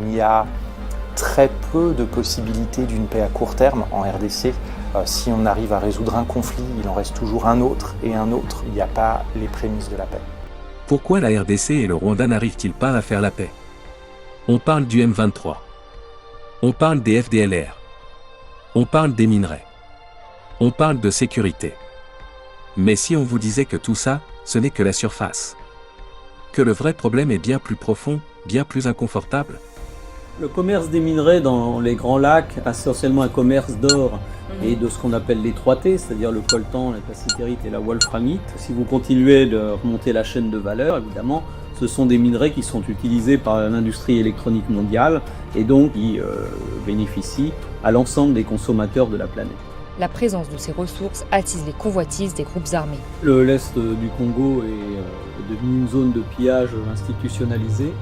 Il y a très peu de possibilités d'une paix à court terme en RDC. Si on arrive à résoudre un conflit, il en reste toujours un autre et un autre. Il n'y a pas les prémices de la paix. Pourquoi la RDC et le Rwanda n'arrivent-ils pas à faire la paix? On parle du M23. On parle des FDLR. On parle des minerais. On parle de sécurité. Mais si on vous disait que tout ça, ce n'est que la surface. Que le vrai problème est bien plus profond, bien plus inconfortable. Le commerce des minerais dans les Grands Lacs, essentiellement un commerce d'or et de ce qu'on appelle les 3T, c'est-à-dire le coltan, la cassitérite et la wolframite. Si vous continuez de remonter la chaîne de valeur, évidemment, ce sont des minerais qui sont utilisés par l'industrie électronique mondiale et donc qui bénéficient à l'ensemble des consommateurs de la planète. La présence de ces ressources attise les convoitises des groupes armés. L'est du Congo est devenu une zone de pillage institutionnalisée.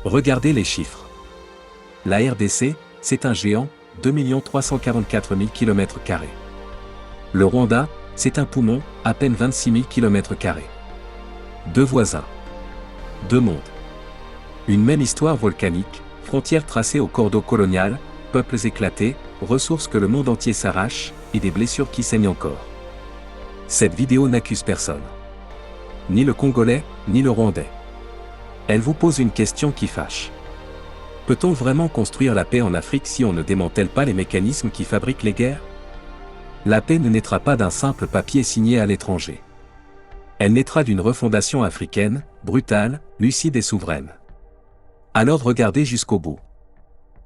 Regardez les chiffres. La RDC, c'est un géant, 2 344 000 km². Le Rwanda, c'est un poumon, à peine 26 000 km². Deux voisins. Deux mondes. Une même histoire volcanique, frontières tracées au cordeau colonial, peuples éclatés, ressources que le monde entier s'arrache, et des blessures qui saignent encore. Cette vidéo n'accuse personne. Ni le Congolais, ni le Rwandais. Elle vous pose une question qui fâche. Peut-on vraiment construire la paix en Afrique si on ne démantèle pas les mécanismes qui fabriquent les guerres? La paix ne naîtra pas d'un simple papier signé à l'étranger. Elle naîtra d'une refondation africaine, brutale, lucide et souveraine. Alors regardez jusqu'au bout.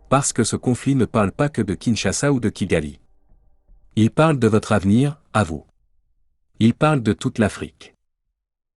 Parce que ce conflit ne parle pas que de Kinshasa ou de Kigali. Il parle de votre avenir, à vous. Il parle de toute l'Afrique.